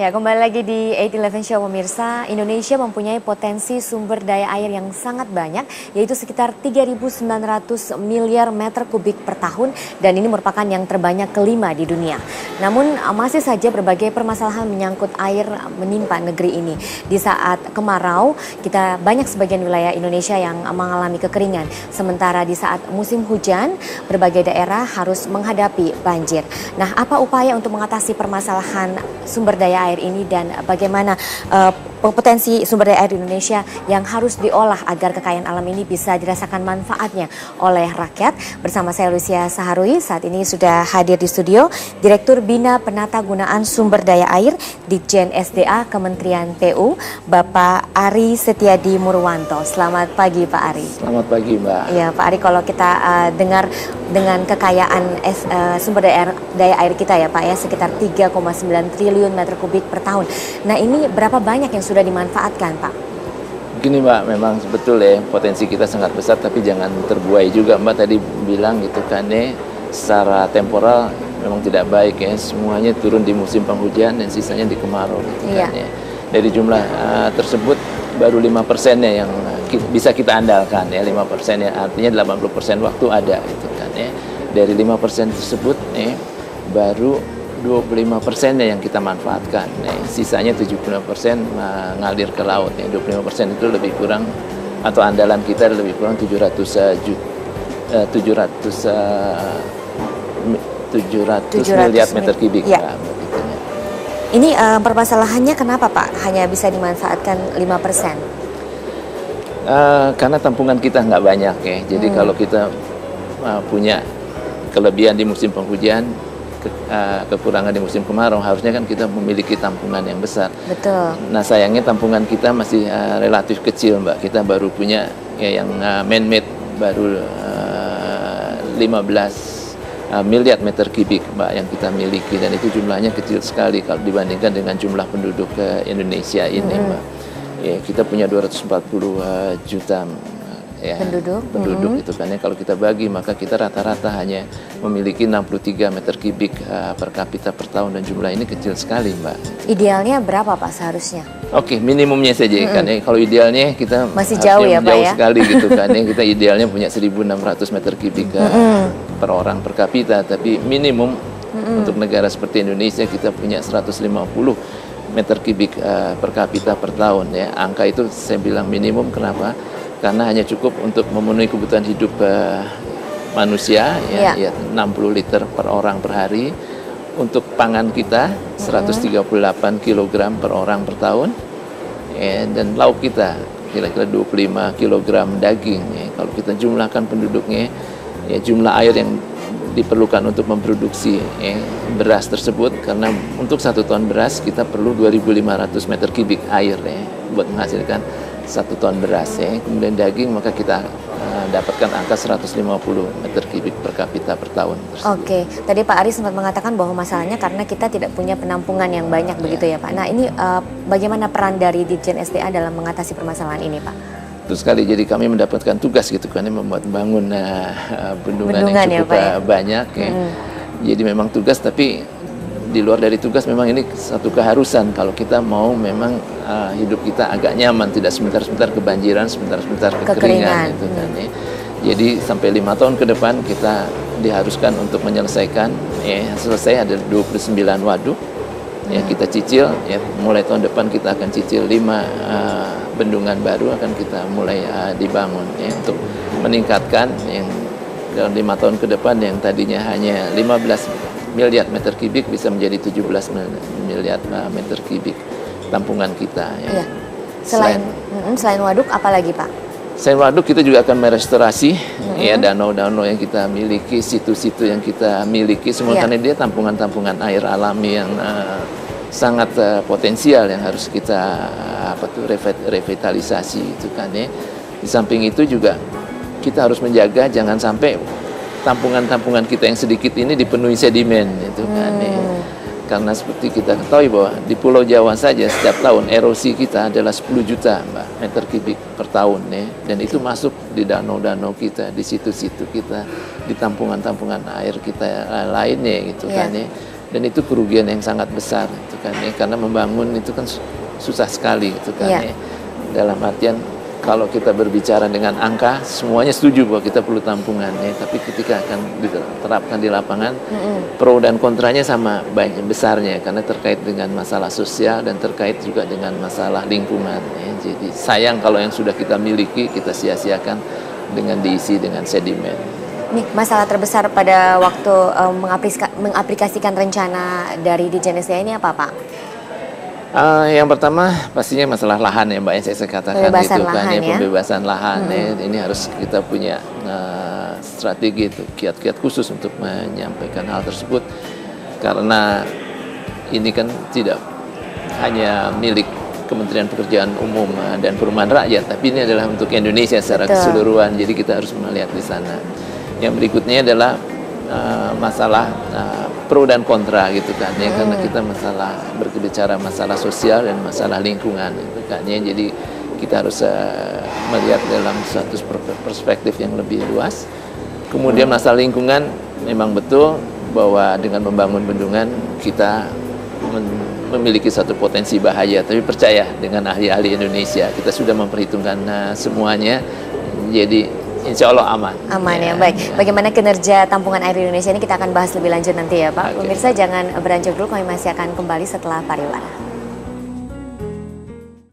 Ya, kembali lagi di 811 Show pemirsa. Indonesia mempunyai potensi sumber daya air yang sangat banyak, yaitu sekitar 3.900 miliar meter kubik per tahun, dan ini merupakan yang terbanyak kelima di dunia. Namun masih saja berbagai permasalahan menyangkut air menimpa negeri ini. Di saat kemarau, kita banyak sebagian wilayah Indonesia yang mengalami kekeringan. Sementara di saat musim hujan, berbagai daerah harus menghadapi banjir. Nah, apa upaya untuk mengatasi permasalahan sumber daya air ini dan bagaimana potensi sumber daya air di Indonesia yang harus diolah agar kekayaan alam ini bisa dirasakan manfaatnya oleh rakyat? Bersama saya Lucia Saharwi, saat ini sudah hadir di studio Direktur Bina Penata Gunaan Sumber Daya Air Ditjen SDA Kementerian PU, Bapak Ari Setiadi Murwanto. Selamat pagi Pak Ari. Selamat pagi Mbak. Ya Pak Ari, kalau kita dengar dengan kekayaan sumber daya air kita ya Pak ya, sekitar 3,9 triliun meter kubik per tahun. Nah, ini berapa banyak yang sudah dimanfaatkan Pak? Begini Mbak, memang betul ya potensi kita sangat besar, tapi jangan terbuai juga. Mbak tadi bilang gitu kan ya, secara temporal memang tidak baik ya, semuanya turun di musim penghujan dan sisanya di kemarau gitu kan ya. Dari jumlah tersebut baru 5%-nya yang bisa kita andalkan ya, 5% ya, artinya 80% waktu ada gitu kan ya. Dari 5% tersebut baru 25%-nya yang kita manfaatkan, sisanya 75% ngalir ke laut. 25% itu lebih kurang, atau andalan kita lebih kurang 700 miliar meter kubik. Ya. Ini permasalahannya kenapa Pak hanya bisa dimanfaatkan 5%? Karena tampungan kita nggak banyak ya. Jadi kalau kita punya kelebihan di musim penghujan, kekurangan di musim kemarau, harusnya kan kita memiliki tampungan yang besar. Betul. Nah, sayangnya tampungan kita masih relatif kecil Mbak. Kita baru punya ya, yang man-made baru 15 miliar meter kubik Mbak yang kita miliki, dan itu jumlahnya kecil sekali kalau dibandingkan dengan jumlah penduduk Indonesia ini Mbak. Ya, kita punya 240 juta ya, penduduk itu kan ya. Kalau kita bagi, maka kita rata-rata hanya memiliki 63 meter kubik per kapita per tahun, dan jumlah ini kecil sekali Mbak. Idealnya berapa Pak seharusnya? Oke, minimumnya saja kan ya. Kalau idealnya kita masih jauh ya Pak jauh ya? Sekali gitu kan ya. Kita idealnya punya 1.600 meter kubik per orang per kapita, tapi minimum untuk negara seperti Indonesia kita punya 150 meter kubik per kapita per tahun ya. Angka itu saya bilang minimum, kenapa? Karena hanya cukup untuk memenuhi kebutuhan hidup manusia ya, 60 liter per orang per hari. Untuk pangan kita 138 kg per orang per tahun ya, dan lauk kita kira-kira 25 kg daging ya. Kalau kita jumlahkan penduduknya ya, jumlah air yang diperlukan untuk memproduksi beras tersebut, karena untuk 1 ton beras kita perlu 2.500 meter kubik air ya, buat menghasilkan 1 ton beras ya. Kemudian daging, maka kita dapatkan angka 150 meter kubik per kapita per tahun tersebut. Oke, tadi Pak Ari sempat mengatakan bahwa masalahnya karena kita tidak punya penampungan yang banyak begitu ya Pak. Nah, ini bagaimana peran dari Ditjen SDA dalam mengatasi permasalahan ini Pak? Betul sekali, jadi kami mendapatkan tugas gitu kan, membuat bangun bendungan yang cukup banyak ya. Jadi memang tugas, tapi di luar dari tugas memang ini satu keharusan kalau kita mau memang hidup kita agak nyaman, tidak sebentar-sebentar kebanjiran, sebentar-sebentar kekeringan gitu kan ya. Jadi sampai 5 tahun ke depan kita diharuskan untuk menyelesaikan selesai ada 29 waduk ya, kita cicil ya. Mulai tahun depan kita akan cicil 5 bendungan baru akan kita mulai dibangun ya, untuk meningkatkan yang dalam 5 tahun ke depan yang tadinya hanya 15 miliar meter kubik bisa menjadi 17 miliar meter kubik tampungan kita ya. Selain waduk apa lagi Pak? Selain waduk, kita juga akan merestorasi ya danau-danau yang kita miliki, situ-situ yang kita miliki, semua karena dia tampungan-tampungan air alami yang sangat potensial yang harus kita revitalisasi itu kan ya. Di samping itu juga kita harus menjaga jangan sampai tampungan-tampungan kita yang sedikit ini dipenuhi sedimen itu kan ya. Karena seperti kita ketahui bahwa di Pulau Jawa saja setiap tahun erosi kita adalah 10 juta meter kubik per tahun ya. Dan itu masuk di danau-danau kita, di situ-situ kita, di tampungan-tampungan air kita lainnya gitu kan ya. dan itu kerugian yang sangat besar itu kan ya, karena membangun itu kan susah sekali itu kan ya. Dalam artian kalau kita berbicara dengan angka, semuanya setuju bahwa kita perlu tampungan ya, tapi ketika akan diterapkan di lapangan, pro dan kontranya sama banyak besarnya, karena terkait dengan masalah sosial dan terkait juga dengan masalah lingkungan ya. Jadi sayang kalau yang sudah kita miliki kita sia-siakan dengan diisi dengan sedimen. Nih, masalah terbesar pada waktu mengaplikasikan rencana dari Ditjen SDA ini apa, Pak? Yang pertama pastinya masalah lahan ya Mbak, yang saya katakan pembebasan itu kan lahan, ya, pembebasan lahan ya. Ini harus kita punya strategi itu, kiat-kiat khusus untuk menyampaikan hal tersebut, karena ini kan tidak hanya milik Kementerian Pekerjaan Umum dan Perumahan Rakyat, tapi ini adalah untuk Indonesia secara keseluruhan, jadi kita harus melihat di sana. Yang berikutnya adalah masalah pro dan kontra gitu kan ya, karena kita berbicara masalah sosial dan masalah lingkungan gitu kan ya, jadi kita harus melihat dalam suatu perspektif yang lebih luas. Kemudian masalah lingkungan, memang betul bahwa dengan membangun bendungan kita memiliki satu potensi bahaya, tapi percaya dengan ahli-ahli Indonesia kita sudah memperhitungkan semuanya, jadi insya Allah aman. Aman ya, baik. Bagaimana kinerja tampungan air di Indonesia ini kita akan bahas lebih lanjut nanti ya Pak. Pemirsa jangan beranjak dulu, kami masih akan kembali setelah pariwara.